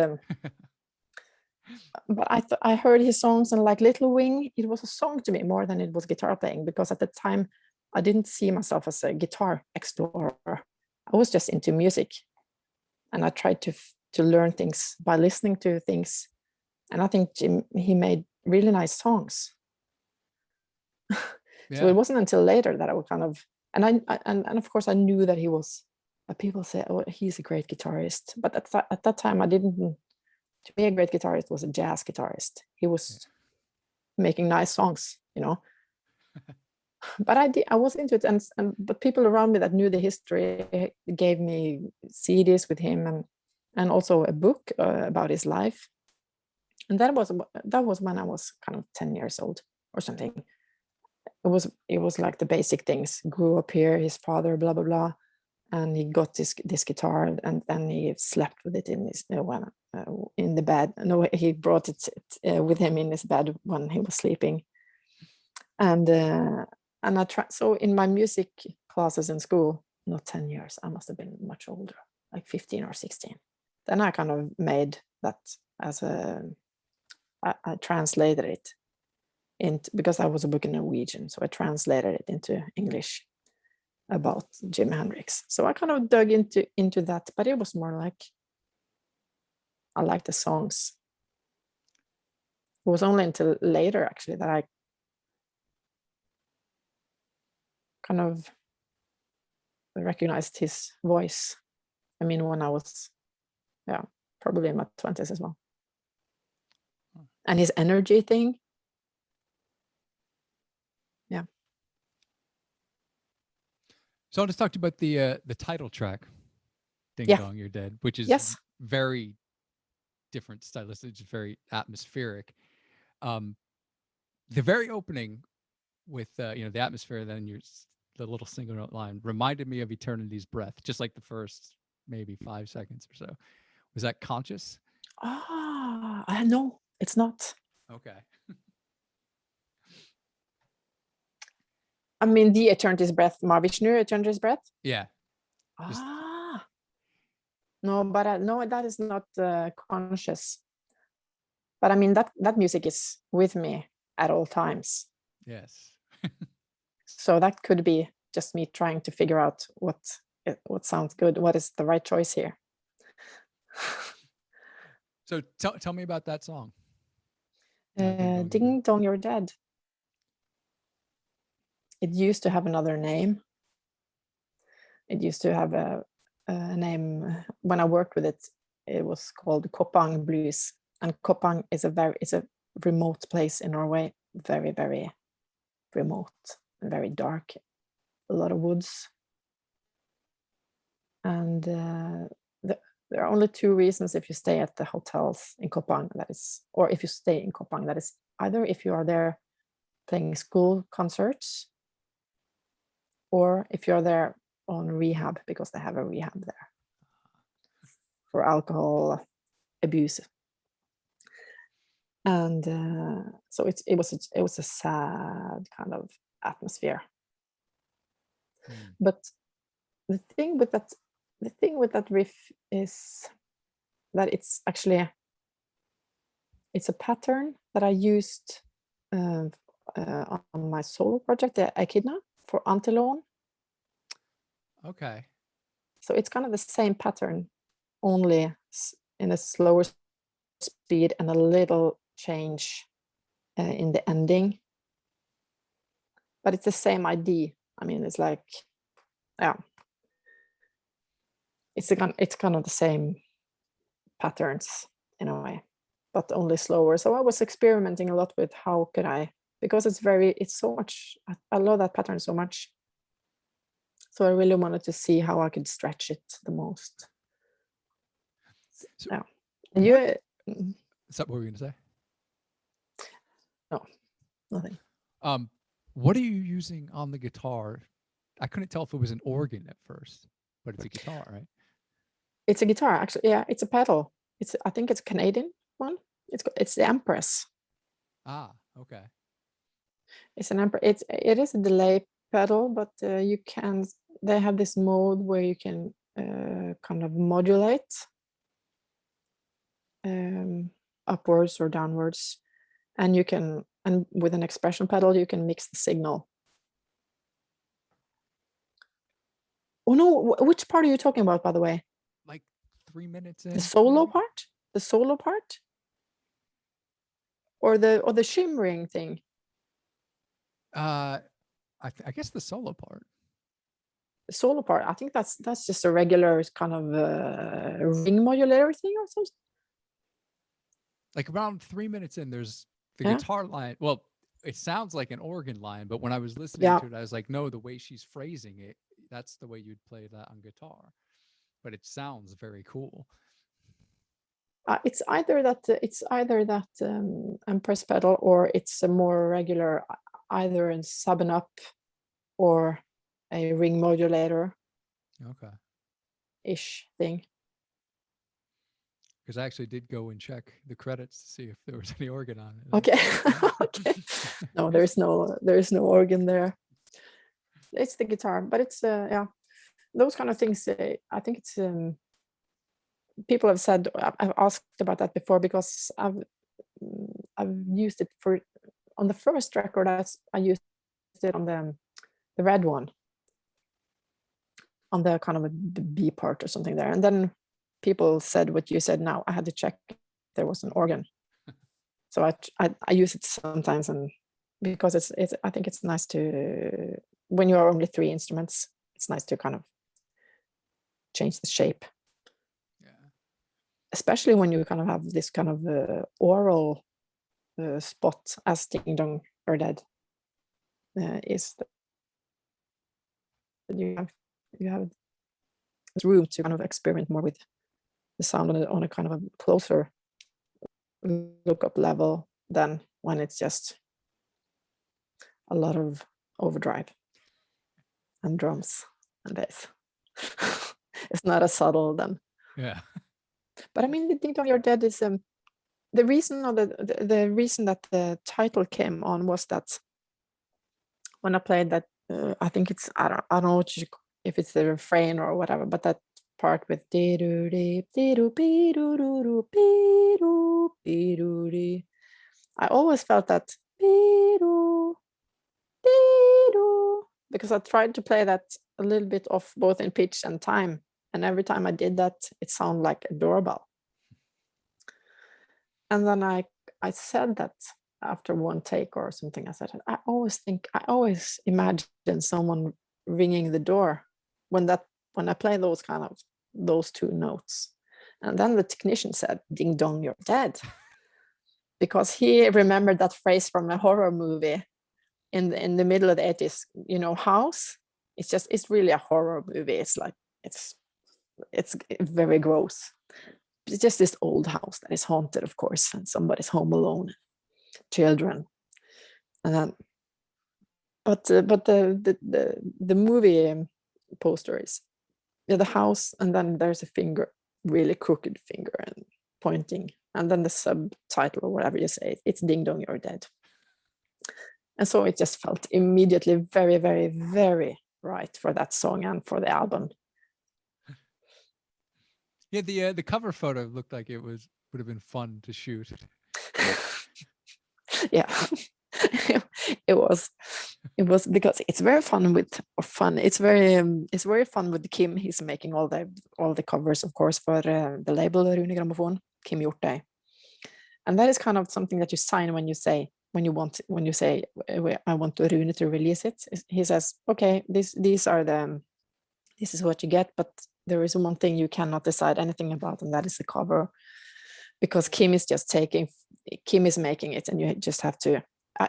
but I heard his songs, and like Little Wing, it was a song to me more than it was guitar playing, because at the time I didn't see myself as a guitar explorer. I was just into music, and I tried to learn things by listening to things. And I think Jim, he made really nice songs. So it wasn't until later that I would kind of, and of course I knew that he was. People say, "Oh, he's a great guitarist," but at that time I didn't. To me, a great guitarist was a jazz guitarist. He was making nice songs, you know. But I was into it, and but people around me that knew the history gave me CDs with him, and also a book about his life. And that was when I was kind of 10 years old or something. It was like the basic things. Grew up here, his father, blah blah blah, and he got this guitar, and then he slept with it in his in the bed. No, he brought it with him in his bed when he was sleeping. And I tried. So in my music classes in school, not 10 years, I must have been much older, like 15 or 16. Then I kind of made that as I translated it into, because I was a book in Norwegian, so I translated it into English about Jimi Hendrix. So I kind of dug into that, but it was more like I liked the songs. It was only until later actually that I kind of recognized his voice. I mean, when I was, probably in my 20s as well. And his energy thing. Yeah. So I'll just talk to you about the title track, Ding Dong You're Dead, which is very different stylistic, it's very atmospheric. The very opening with the atmosphere, then the little single note line reminded me of Eternity's Breath, just like the first maybe 5 seconds or so. Was that conscious? No, it's not. Okay. I mean, the Eternity's Breath, Mahavishnu, Eternity's Breath? Yeah. No, but no, that is not conscious. But I mean, that music is with me at all times. Yes. So that could be just me trying to figure out what sounds good, what is the right choice here. So tell me about that song. Ding Dong You're Dead. It used to have another name. It used to have a name. When I worked with it, it was called Koppang Blues. And Koppang is it's a remote place in Norway, very, very remote and very dark, a lot of woods. And there are only two reasons if you stay at the hotels in Koppang, or if you stay in Koppang, that is either if you are there playing school concerts, or if you're there on rehab, because they have a rehab there for alcohol abuse. And so it was a sad kind of atmosphere. But the thing with that riff is that it's actually a pattern that I used on my solo project, the Echidna, for Antilone. Okay. So it's kind of the same pattern, only in a slower speed and a little change in the ending. But it's the same idea. I mean, it's like, it's kind of the same patterns in a way, but only slower. So I was experimenting a lot with how could I, because it's so much, I love that pattern so much. So I really wanted to see how I could stretch it the most. So What were you going to say? No, nothing. What are you using on the guitar? I couldn't tell if it was an organ at first, but it's a guitar, right? It's a guitar, actually. Yeah, it's a pedal. I think it's a Canadian one. It's the Empress. Ah, okay. It's an Empress. It is a delay pedal, but they have this mode where you can kind of modulate upwards or downwards, and with an expression pedal you can mix the signal. Oh no, which part are you talking about, by the way? Like 3 minutes in. The solo part? The solo part? Or the shimmering thing? I guess the solo part. The solo part, I think that's just a regular kind of ring modulator thing or something. Like around 3 minutes in, there's the Yeah. guitar line. Well, it sounds like an organ line, but when I was listening to it, I was like, no, the way she's phrasing it, that's the way you'd play that on guitar. But it sounds very cool. It's either that Empress pedal, or it's a more regular, either a sub and up or a ring modulator. Okay. Ish thing. Because I actually did go and check the credits to see if there was any organ on it. Okay. Okay. No, there's no organ there. It's the guitar, but it's yeah, those kind of things. I think it's people have said, I've asked about that before, because I've used it on the first record. I used it on the red one, on the kind of a B part or something there, and then people said what you said now. I had to check if there was an organ. So I use it sometimes, and because I think it's nice to, when you are only 3 instruments, it's nice to kind of change the shape. Yeah. Especially when you kind of have this kind of oral spot, as Ding Dong You're Dead is. You have room to kind of experiment more with the sound on a kind of a closer lookup level than when it's just a lot of overdrive and drums and bass. It's not as subtle then. Yeah. But I mean, the Ding Dong You're Dead is the reason, or the reason that the title came on was that when I played that, I think it's, I don't know if it's the refrain or whatever, but that part with I always felt that because I tried to play that a little bit off, both in pitch and time, and every time I did that, it sounded like a doorbell. And then I said that after one take or something. I said, I always imagine someone ringing the door when I play those 2 notes. And then the technician said, "Ding Dong, You're Dead," because he remembered that phrase from a horror movie in the middle of the 80s, you know, House. It's really a horror movie. It's like, it's very gross. It's just this old house that is haunted, of course, and somebody's home alone, children, and then, but the movie poster is the house, and then there's a finger, really crooked finger, and pointing, and then the subtitle or whatever you say, it's "Ding Dong, You're Dead." And so it just felt immediately very, very, very right for that song and for the album. Yeah, the cover photo looked like it would have been fun to shoot. Yeah. It was because it's very fun it's very fun with Kim. He's making all the covers, of course, for the label Rune Grammofon, Kim Hjortøy. And that is kind of something that you sign when you say I want Rune to release it. He says, okay, this is what you get, but there is one thing you cannot decide anything about, and that is the cover, because Kim is making it, and you just have to,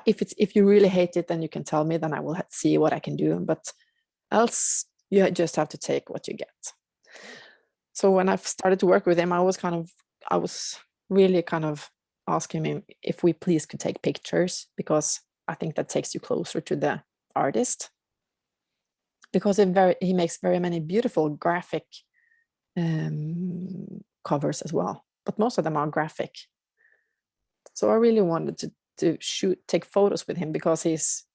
if you really hate it, then you can tell me, then I will see what I can do, but else you just have to take what you get. So when I started to work with him, I was really kind of ask him if we please could take pictures, because I think that takes you closer to the artist, because he makes very many beautiful graphic covers as well, but most of them are graphic. So I really wanted to take photos with him, because he's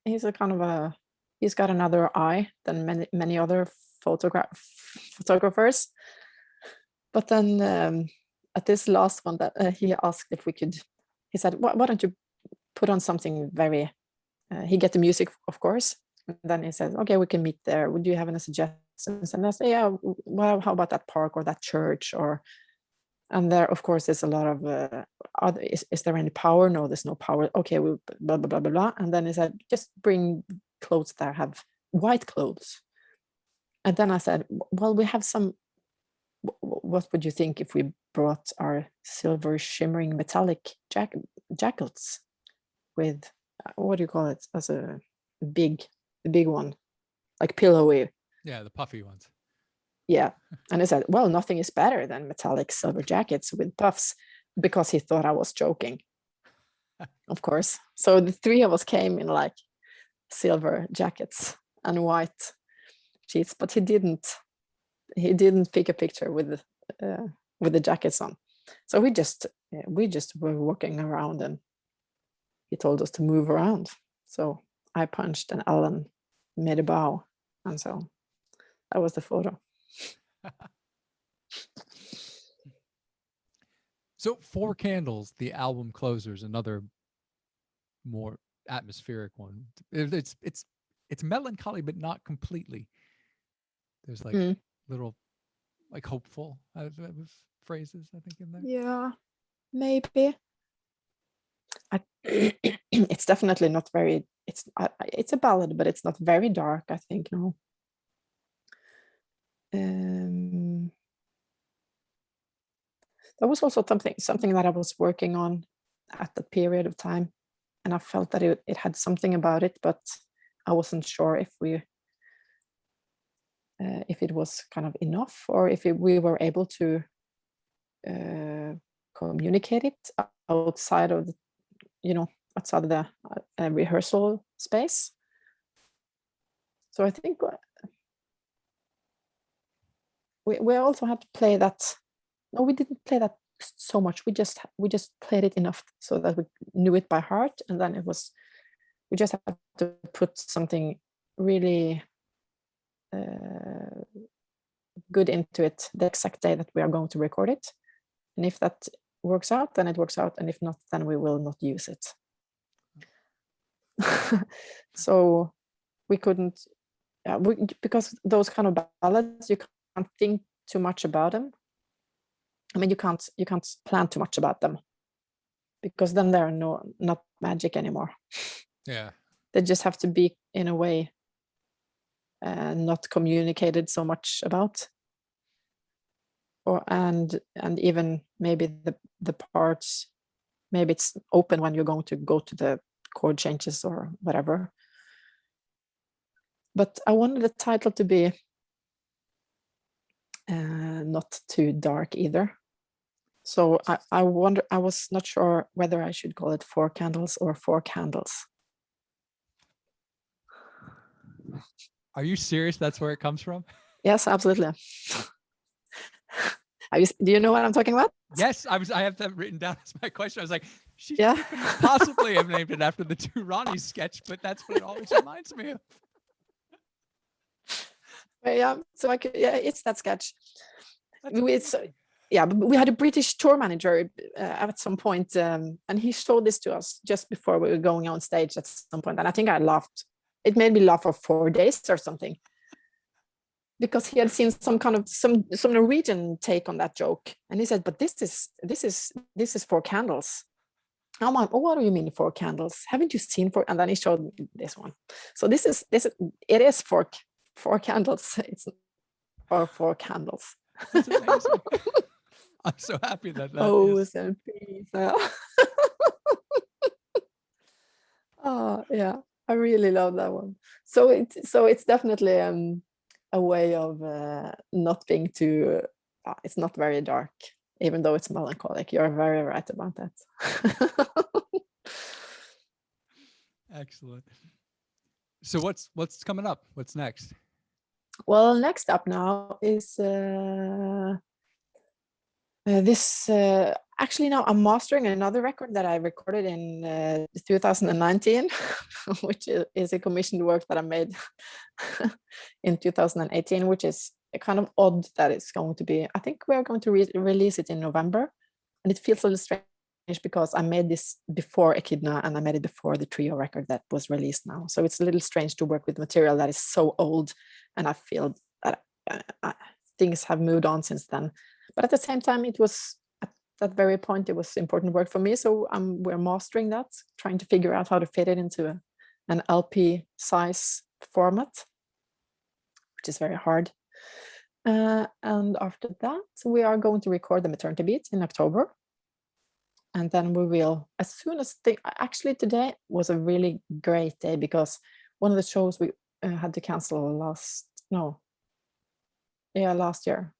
a kind of he's got another eye than many other photographers. But then at this last one, that he asked if we could, he said, why don't you put on something very, he get the music, of course. And then he said, okay, we can meet there. Would you have any suggestions? And I said, yeah, well, how about that park or that church? And there, of course, there's a lot of, is there any power? No, there's no power. Okay, we blah, blah, blah, blah, blah. And then he said, just bring clothes that have white clothes. And then I said, well, we have some, what would you think if we brought our silver shimmering metallic jackets with, what do you call it, as a big one, like pillowy. Yeah, the puffy ones. Yeah. And he said, well, nothing is better than metallic silver jackets with puffs, because he thought I was joking. Of course. So the three of us came in like silver jackets and white sheets, but he didn't pick a picture with the jackets on. So we just were walking around, and he told us to move around. So I punched, and Alan made a bow, and so that was the photo. So 4 Candles, the album closers, another more atmospheric one. It's melancholy, but not completely. There's like little, like, hopeful phrases, I think, in there. Yeah, maybe. It's definitely not very. It's a ballad, but it's not very dark, I think. No. That was also something that I was working on at the period of time, and I felt that it had something about it, but I wasn't sure if it was kind of enough, or if we were able to communicate it outside of the rehearsal space. So I think we also had to play that. No, we didn't play that so much. We just played it enough so that we knew it by heart, and then we just had to put something really good into it the exact day that we are going to record it. And if that works out, then it works out, and if not, then we will not use it. So we couldn't, because those kind of ballads, you can't think too much about them. I mean, you can't plan too much about them, because then they're not magic anymore. Yeah, they just have to be, in a way, not communicated so much about, and even maybe the parts, maybe it's open when you're going to go to the chord changes or whatever. But I wanted the title to be not too dark either. So I was not sure whether I should call it 4 Candles or 4 Candles. Are you serious? That's where it comes from? Yes, absolutely. Do you know what I'm talking about? Yes, I have that written down as my question. I was like, she Yeah. couldn't possibly have named it after the Two Ronnies sketch, but that's what it always reminds me of. Yeah, so it's that sketch. Yeah, but we had a British tour manager at some point, and he showed this to us just before we were going on stage at some point, and I think I laughed. It made me laugh for 4 days or something, because he had seen some kind of some Norwegian take on that joke, and he said, "But this is 4 Candles." I'm like, "Oh, what do you mean 4 Candles? Haven't you seen 4?" And then he showed this one. So it is 4 Candles. It's or 4 Candles. That's amazing. I'm so happy that is and peace. Oh yeah, I really love that one. So it's definitely a way of not being too. It's not very dark. even though it's melancholic. You're very right about that. Excellent. So what's coming up? What's next? Well, next up now is this. Actually, now I'm mastering another record that I recorded in 2019, which is a commissioned work that I made in 2018, which is kind of odd that it's going to be. I think we're going to release it in November, and it feels a little strange because I made this before Echidna and I made it before the trio record that was released now. So it's a little strange to work with material that is so old, and I feel that things have moved on since then. But at the same time, it was at that very point, it was important work for me. So we're mastering that, trying to figure out how to fit it into an LP size format, which is very hard. And after that, we are going to record the Maternity Beat in October. And then we will, as soon as actually today was a really great day because one of the shows we had to cancel last year.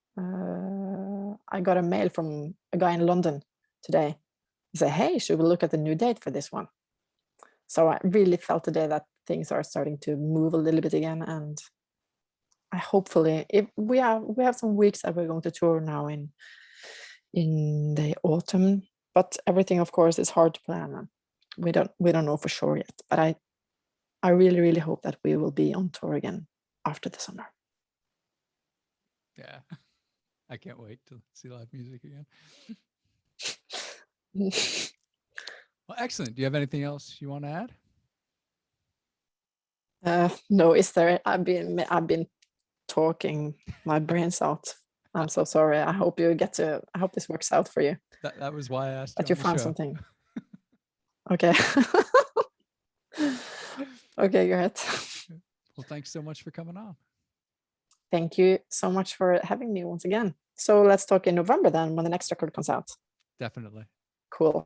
I got a mail from a guy in London today. He said, "Hey, should we look at the new date for this one?" So I really felt today that things are starting to move a little bit again, and I hopefully, if we have some weeks that we're going to tour now in the autumn, but everything, of course, is hard to plan. We don't know for sure yet, but I really, really hope that we will be on tour again after the summer. Yeah, I can't wait to see live music again. Well, excellent. Do you have anything else you want to add? No, is there? I've been talking my brains out. I'm so sorry. I hope this works out for you. That was why I asked. That you found something. Okay. Okay, great. Well, thanks so much for coming on. Thank you so much for having me once again. So let's talk in November then, when the next record comes out. Definitely. Cool.